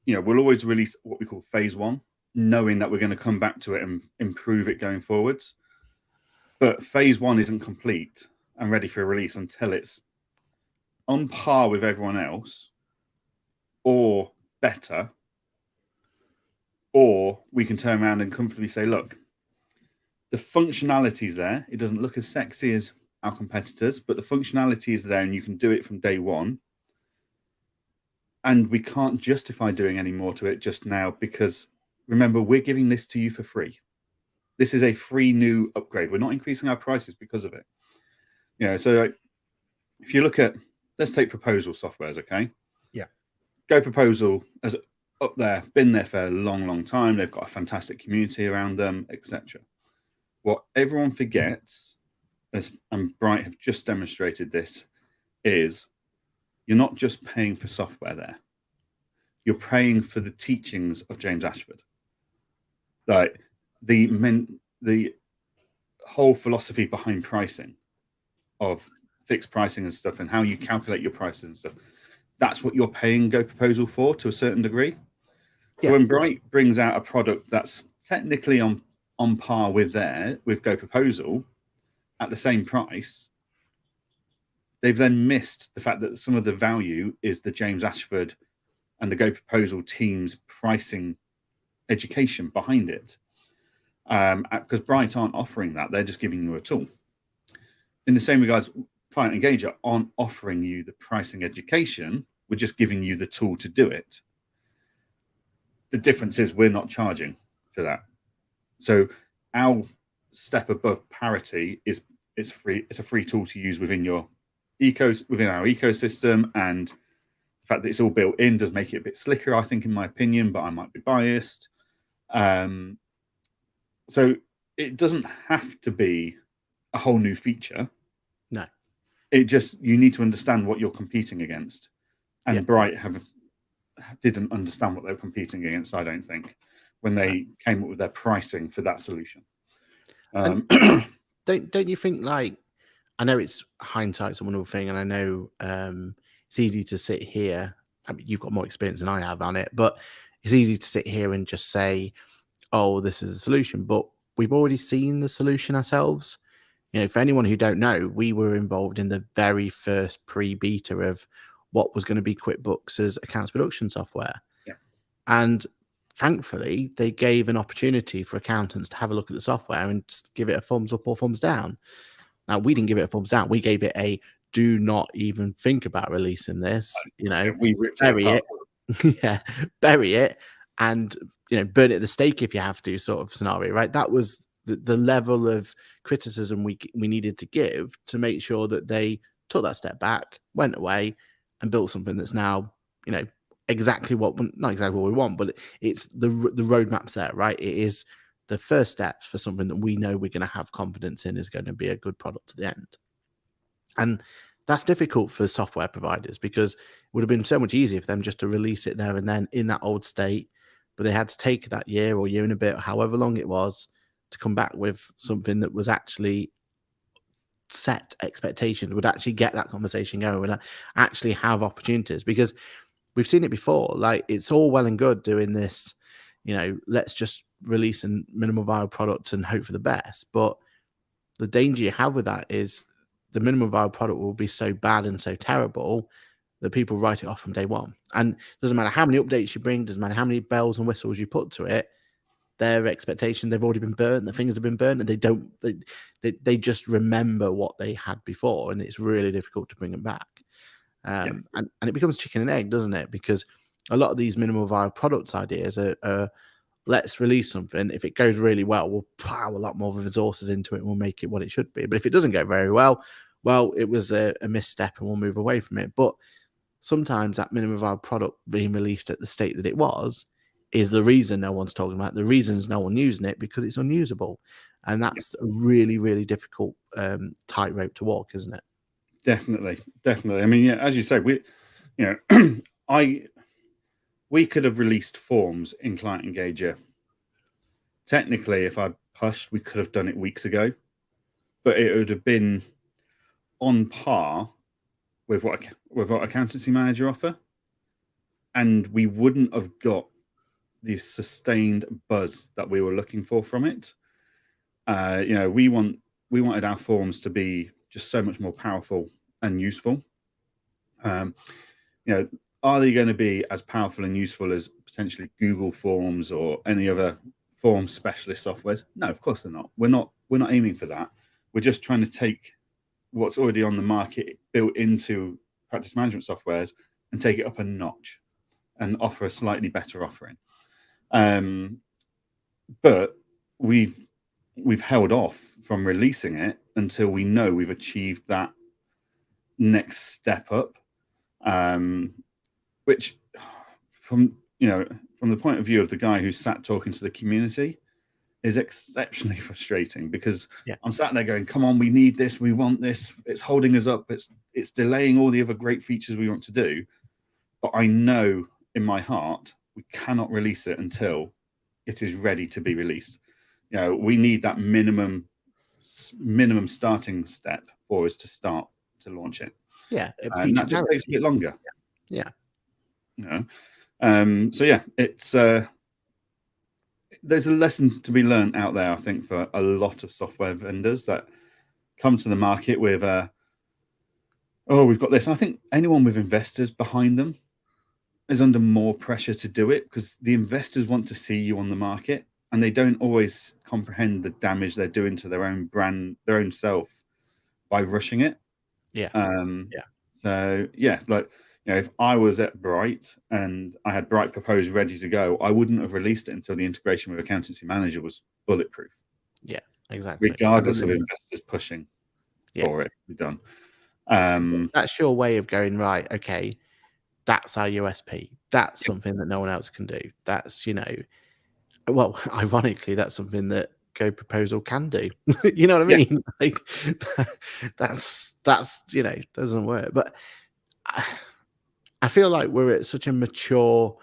we'll always release what we call phase one, knowing that we're going to come back to it and improve it going forwards. But phase one isn't complete and ready for a release until it's on par with everyone else or better. Or we can turn around and comfortably say, look, the functionality is there. It doesn't look as sexy as our competitors, but the functionality is there and you can do it from day one. And we can't justify doing any more to it just now because, remember, we're giving this to you for free. This is a free new upgrade. We're not increasing our prices because of it. So if you look at, let's take proposal softwares, okay? Yeah. Go Proposal as up there, been there for a long time. They've got a fantastic community around them, etc. What everyone forgets, and Bright have just demonstrated this, is you're not just paying for software there. You're paying for the teachings of James Ashford. Like the whole philosophy behind pricing, of fixed pricing and stuff, and how you calculate your prices and stuff. That's what you're paying Go Proposal for to a certain degree. So when Bright brings out a product that's technically on par with Go Proposal at the same price, they've then missed the fact that some of the value is the James Ashford and the Go Proposal team's pricing education behind it. Because Bright aren't offering that. They're just giving you a tool. In the same regards, Client Engager aren't offering you the pricing education. We're just giving you the tool to do it. The difference is we're not charging for that. So our step above parity is free. It's a free tool to use within our ecosystem, and the fact that it's all built in does make it a bit slicker, I think, in my opinion, but I might be biased. So it doesn't have to be a whole new feature. No. You need to understand what you're competing against. And Bright didn't understand what they were competing against, I don't think, when they came up with their pricing for that solution. Don't you think, like, I know it's hindsight's a wonderful thing, and I know it's easy to sit here. I mean, you've got more experience than I have on it, but it's easy to sit here and just say, oh, this is a solution. But we've already seen the solution ourselves. For anyone who don't know, we were involved in the very first pre-beta of what was going to be QuickBooks as accounts production software. Yeah. And thankfully, they gave an opportunity for accountants to have a look at the software and just give it a thumbs up or thumbs down. Now, we didn't give it a thumbs down. We gave it a do not even think about releasing this. We ripped bury it apart. yeah, bury it and, burn it at the stake if you have to, sort of scenario, right? That was the level of criticism we needed to give to make sure that they took that step back, went away, and built something that's now, exactly not exactly what we want, but it's the roadmap's there, right? It is the first steps for something that we know we're going to have confidence in is going to be a good product at the end. And that's difficult for software providers because it would have been so much easier for them just to release it there and then in that old state, but they had to take that year or year and a bit, however long it was, to come back with something that was actually set expectations, would actually get that conversation going, would actually have opportunities. Because we've seen it before, like it's all well and good doing this, let's just release a minimum viable product and hope for the best. But the danger you have with that is the minimum viable product will be so bad and so terrible that people write it off from day one. And it doesn't matter how many updates you bring, doesn't matter how many bells and whistles you put to it, their expectation, they've already been burnt, the fingers have been burnt, and they just remember what they had before, and it's really difficult to bring them back. And it becomes chicken and egg, doesn't it? Because a lot of these minimum viable products ideas are let's release something. If it goes really well, we'll plow a lot more resources into it and we'll make it what it should be. But if it doesn't go very well, it was a misstep and we'll move away from it. But sometimes that minimum viable product being released at the state that it was is the reason no one's talking about it, the reasons no one using it, because it's unusable. And that's a really, really difficult tightrope to walk, isn't it? Definitely. I mean, as you say, we could have released forms in Client Engager. Technically, if I pushed, we could have done it weeks ago, but it would have been on par with what Accountancy Manager offer, and we wouldn't have got the sustained buzz that we were looking for from it. We wanted our forms to be just so much more powerful and useful. Are they going to be as powerful and useful as potentially Google Forms or any other form specialist softwares? No, of course they're not. We're not aiming for that. We're just trying to take what's already on the market built into practice management softwares and take it up a notch and offer a slightly better offering. But we've held off from releasing it until we know we've achieved that next step up, which from the point of view of the guy who's sat talking to the community is exceptionally frustrating, because I'm sat there going, come on, we need this, we want this, it's holding us up, it's delaying all the other great features we want to do. But I know in my heart we cannot release it until it is ready to be released. We need that minimum starting step for us to start to launch it. And that just takes a bit longer. It's there's a lesson to be learned out there, I think, for a lot of software vendors that come to the market with we've got this. And I think anyone with investors behind them is under more pressure to do it, because the investors want to see you on the market, and they don't always comprehend the damage they're doing to their own brand, their own self, by rushing it. If I was at Bright and I had Bright proposed ready to go, I wouldn't have released it until the integration with Accountancy Manager was bulletproof. Yeah, exactly. Regardless of investors pushing for it to be done. That's your way of going, right, okay, that's our USP. That's something that no one else can do. That's, ironically, that's something that Code Proposal can do. You know what I mean? Like, that's doesn't work. But I feel like we're at such a mature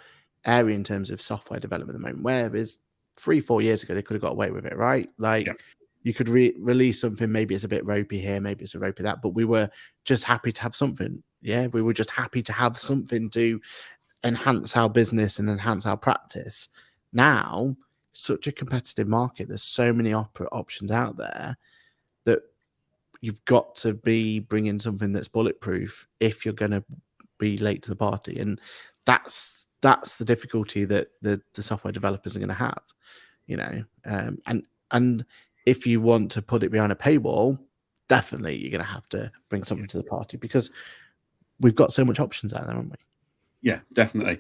area in terms of software development at the moment, whereas 3-4 years ago they could have got away with it, right? Like you could release something, maybe it's a bit ropey here, maybe it's a ropey that, but we were just happy to have something. Yeah, we were just happy to have something to enhance our business and enhance our practice. Now, such a competitive market, there's so many options out there that you've got to be bringing something that's bulletproof if you're going to be late to the party, and that's the difficulty that the software developers are going to have, you know. And if you want to put it behind a paywall, definitely you're going to have to bring something to the party, because we've got so much options out there, haven't we? Yeah, definitely.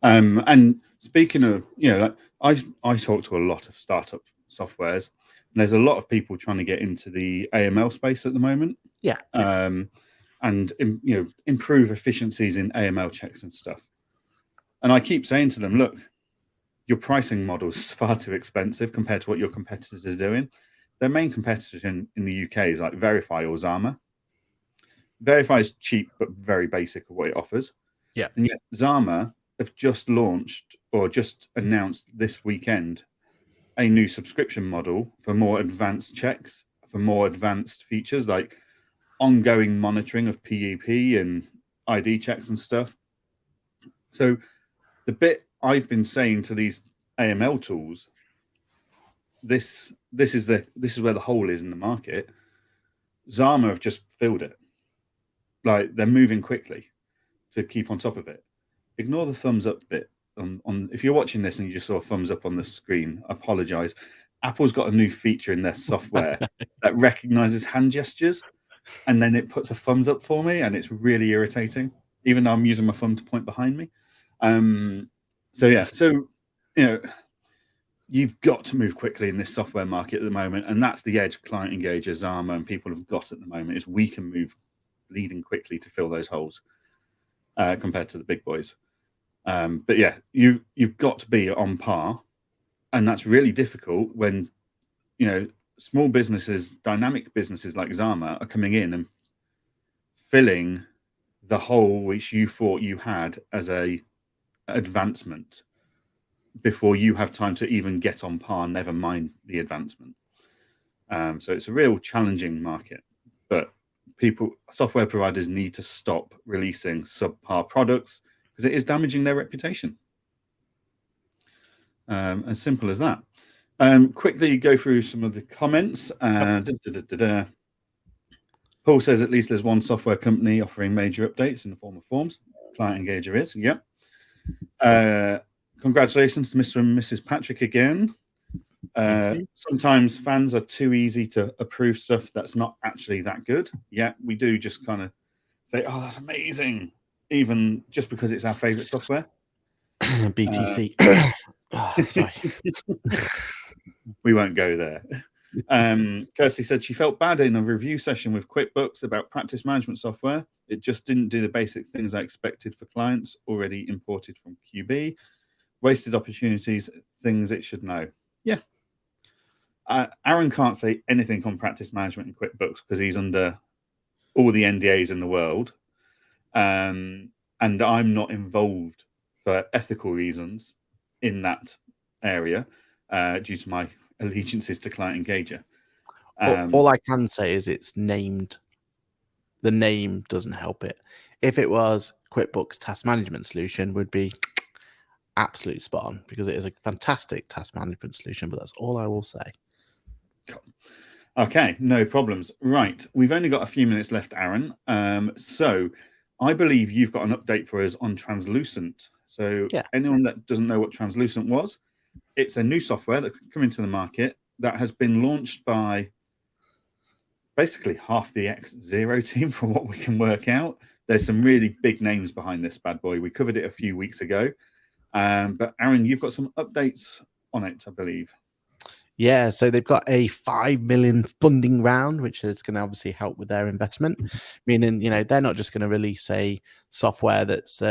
And speaking of, you know, like I talk to a lot of startup softwares, and there's a lot of people trying to get into the AML space at the moment. Yeah. And you know, improve efficiencies in AML checks and stuff. And I keep saying to them, look, your pricing model is far too expensive compared to what your competitors are doing. Their main competitor in the UK is like Verify or Zama. Verify is cheap but very basic of what it offers. Yeah. And yet Zama have just launched or just announced this weekend a new subscription model for more advanced checks, for more advanced features like ongoing monitoring of PUP and ID checks and stuff. So the bit I've been saying to these AML tools, this is where the hole is in the market. Zama have just filled it. Like, they're moving quickly to keep on top of it. Ignore the thumbs up bit. On if you're watching this and you just saw a thumbs up on the screen, I apologize. Apple's got a new feature in their software that recognizes hand gestures, and then it puts a thumbs up for me, and it's really irritating, even though I'm using my thumb to point behind me. So you know, you've got to move quickly in this software market at the moment, and that's the edge client engager, Zama, and people have got at the moment, is we can move leading quickly to fill those holes compared to the big boys. But yeah, you've got to be on par, and that's really difficult when, you know, small businesses, dynamic businesses like Zama are coming in and filling the hole which you thought you had as a advancement before you have time to even get on par, never mind the advancement. So it's a real challenging market, but software providers need to stop releasing subpar products because it is damaging their reputation. As simple as that. Quickly go through some of the comments. Paul says at least there's one software company offering major updates in the form of forms. Client Engager is, yep. Congratulations to Mr. and Mrs. Patrick again. Sometimes fans are too easy to approve stuff that's not actually that good. Yeah, we do just kind of say, oh, that's amazing, even just because it's our favorite software. BTC. Sorry. We won't go there. Kirsty said she felt bad in a review session with QuickBooks about practice management software. It just didn't do the basic things I expected for clients already imported from QB. Wasted opportunities, things it should know. Yeah. Aaron can't say anything on practice management in QuickBooks because he's under all the NDAs in the world. And I'm not involved for ethical reasons in that area due to my allegiances to client engager. All I can say is it's named. The name doesn't help it. If it was QuickBooks task management solution, would be absolutely spot on because it is a fantastic task management solution, but that's all I will say. Cool. Okay, no problems. Right, we've only got a few minutes left, Aaron. So I believe you've got an update for us on Translucent. So anyone that doesn't know what Translucent was, it's a new software that's come into the market that has been launched by basically half the X0 team from what we can work out. There's some really big names behind this bad boy. We covered it a few weeks ago. But Aaron, you've got some updates on it, I believe. Yeah, so they've got a 5 million funding round, which is going to obviously help with their investment. Meaning, you know, they're not just going to release a software that's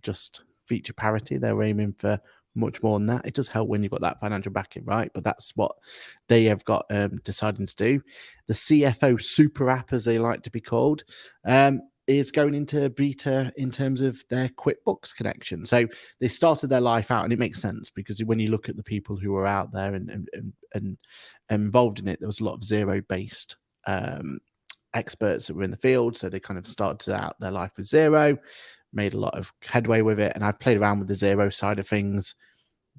just feature parity. They're aiming for much more than that. It does help when you've got that financial backing, right? But that's what they have got deciding to do. The CFO super app, as they like to be called, is going into beta in terms of their QuickBooks connection. So they started their life out, and it makes sense because when you look at the people who were out there and involved in it, there was a lot of Xero-based experts that were in the field. So they kind of started out their life with Xero, made a lot of headway with it. And I've played around with the Xero side of things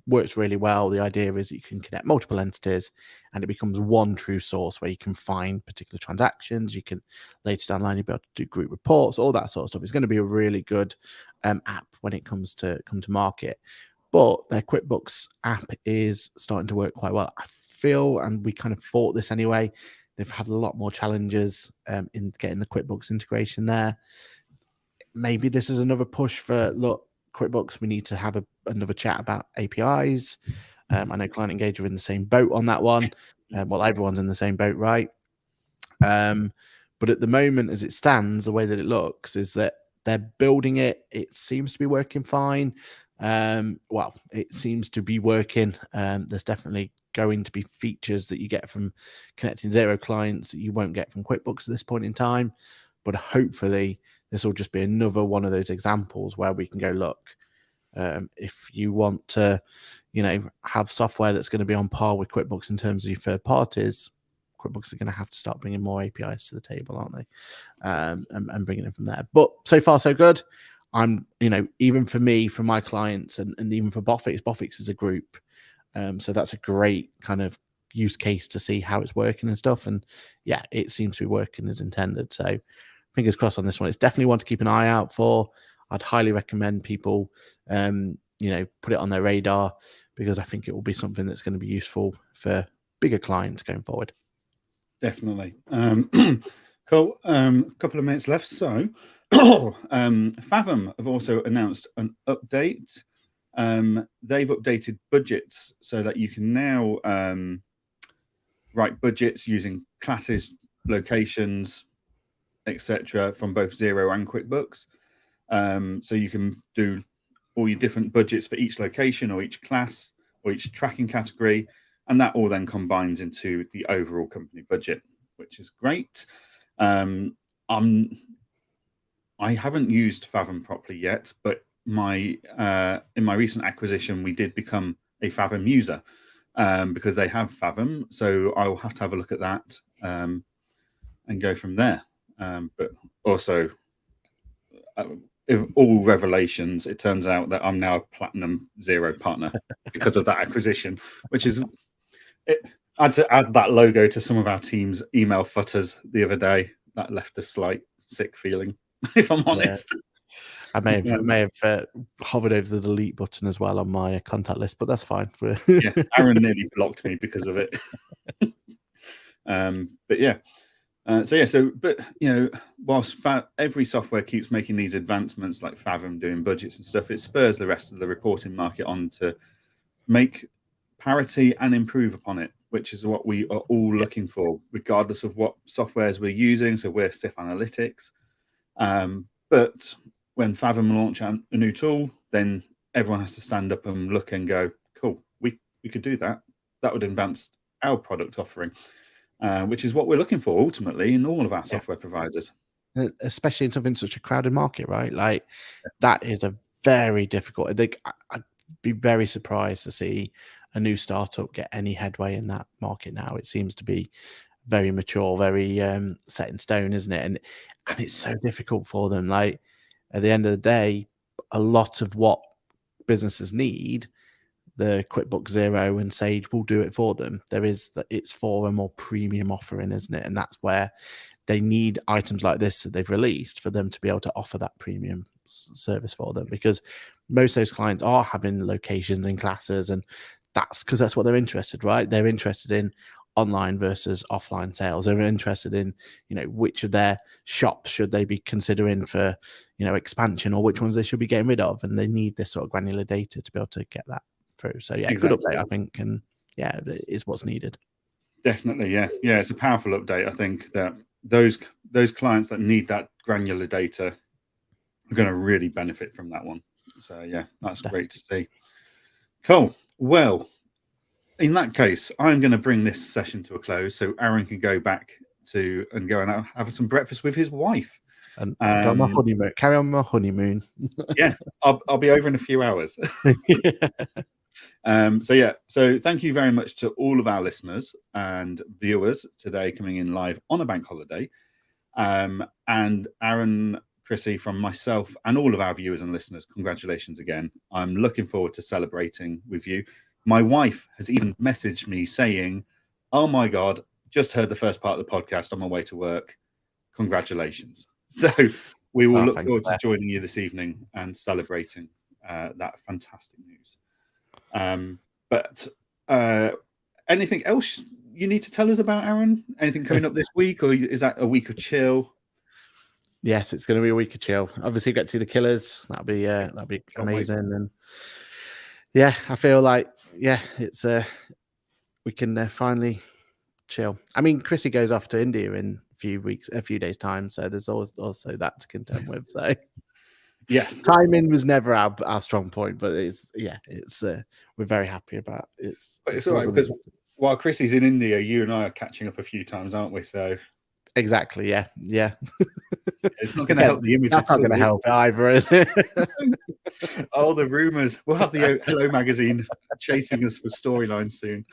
works really well. The idea is you can connect multiple entities and it becomes one true source where you can find particular transactions. You can later down the line, you'll be able to do group reports, all that sort of stuff. It's going to be a really good app when it comes to market. But their QuickBooks app is starting to work quite well. I feel, and we kind of thought this anyway, they've had a lot more challenges in getting the QuickBooks integration there. Maybe this is another push for, look, QuickBooks, we need to have another chat about APIs. I know Client Engage are in the same boat on that one. Well, everyone's in the same boat, right? But at the moment, as it stands, the way that it looks is that they're building it. It seems to be working fine. Well, it seems to be working. There's definitely going to be features that you get from connecting Xero clients that you won't get from QuickBooks at this point in time. But hopefully, this will just be another one of those examples where we can go, look, if you want to, have software that's going to be on par with QuickBooks in terms of your third parties, QuickBooks are going to have to start bringing more APIs to the table, aren't they? And bringing them from there. But so far, so good. I'm, even for me, for my clients, and even for Boffix is a group. So that's a great kind of use case to see how it's working and stuff. And yeah, it seems to be working as intended. So fingers crossed on this one. It's definitely one to keep an eye out for. I'd highly recommend people, put it on their radar, because I think it will be something that's going to be useful for bigger clients going forward. Definitely. Cool. Couple of minutes left. So Fathom have also announced an update. They've updated budgets so that you can now write budgets using classes, locations, etc. from both Xero and QuickBooks. So you can do all your different budgets for each location or each class or each tracking category, and that all then combines into the overall company budget, which is great. I haven't used Fathom properly yet, but in my recent acquisition, we did become a Fathom user because they have Fathom. So I will have to have a look at that and go from there. But also, if all revelations, it turns out that I'm now a Platinum Xero partner because of that acquisition, which is it. I had to add that logo to some of our team's email footers the other day. That left a slight sick feeling, if I'm honest. Yeah. I may have hovered over the delete button as well on my contact list, but that's fine. Yeah, Aaron nearly blocked me because of it. But yeah. Whilst every software keeps making these advancements, like Fathom doing budgets and stuff, it spurs the rest of the reporting market on to make parity and improve upon it, which is what we are all looking for, regardless of what softwares we're using. So we're SIF Analytics. But when Fathom launch a new tool, then everyone has to stand up and look and go, cool, we could do that. That would advance our product offering. Which is what we're looking for ultimately in all of our software providers. Especially in something such a crowded market, right? Like that is a very difficult. I'd be very surprised to see a new startup get any headway in that market now. It seems to be very mature, very set in stone, isn't it? And it's so difficult for them. Like at the end of the day, a lot of what businesses need, the QuickBooks Xero and Sage will do it for them. It's for a more premium offering, isn't it? And that's where they need items like this that they've released for them to be able to offer that premium service for them, because most of those clients are having locations and classes, and that's because that's what they're interested, right? They're interested in online versus offline sales. They're interested in, which of their shops should they be considering for, expansion, or which ones they should be getting rid of. And they need this sort of granular data to be able to get that through. So yeah, exactly. Good update, I think, and yeah, it is what's needed. Definitely, yeah, it's a powerful update. I think that those clients that need that granular data are going to really benefit from that one. So yeah, that's definitely great to see. Cool. Well, in that case, I'm going to bring this session to a close so Aaron can go back and go and have some breakfast with his wife. And go on my honeymoon. Carry on my honeymoon. Yeah, I'll be over in a few hours. So thank you very much to all of our listeners and viewers today coming in live on a bank holiday. And Aaron, Chrissy, from myself and all of our viewers and listeners, congratulations again. I'm looking forward to celebrating with you. My wife has even messaged me saying, oh my God, just heard the first part of the podcast on my way to work. Congratulations. So we will look forward to joining you this evening and celebrating that fantastic news. But anything else you need to tell us about, Aaron? Anything coming up this week, or is that a week of chill? Yes, it's going to be a week of chill. Obviously, get to see the Killers. That'll be amazing. And yeah, I feel like it's we can finally chill. I mean, Chrissy goes off to India in a few days time, so there's also that to contend with. So yes, timing was never our strong point, but it's we're very happy about it. But it's all right because while Chrissy's in India, you and I are catching up a few times, aren't we? So exactly, yeah. It's not going to help the image. That's not going to help either, is it? Oh, the rumours. We'll have the Hello magazine chasing us for storylines soon.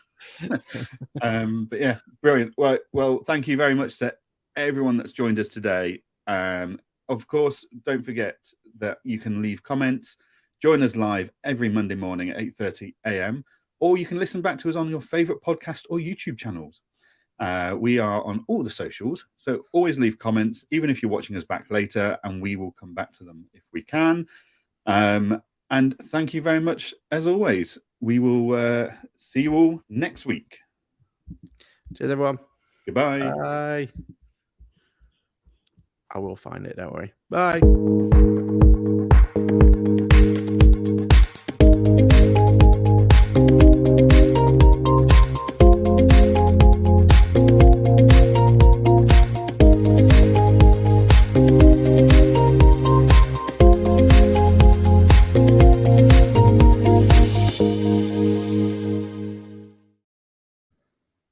But yeah, brilliant. Well, thank you very much to everyone that's joined us today. Of course, don't forget that you can leave comments. Join us live every Monday morning at 8:30 a.m. or you can listen back to us on your favourite podcast or YouTube channels. We are on all the socials, so always leave comments, even if you're watching us back later, and we will come back to them if we can. And thank you very much, as always. We will see you all next week. Cheers, everyone. Goodbye. Bye. I will find it, don't worry. Bye.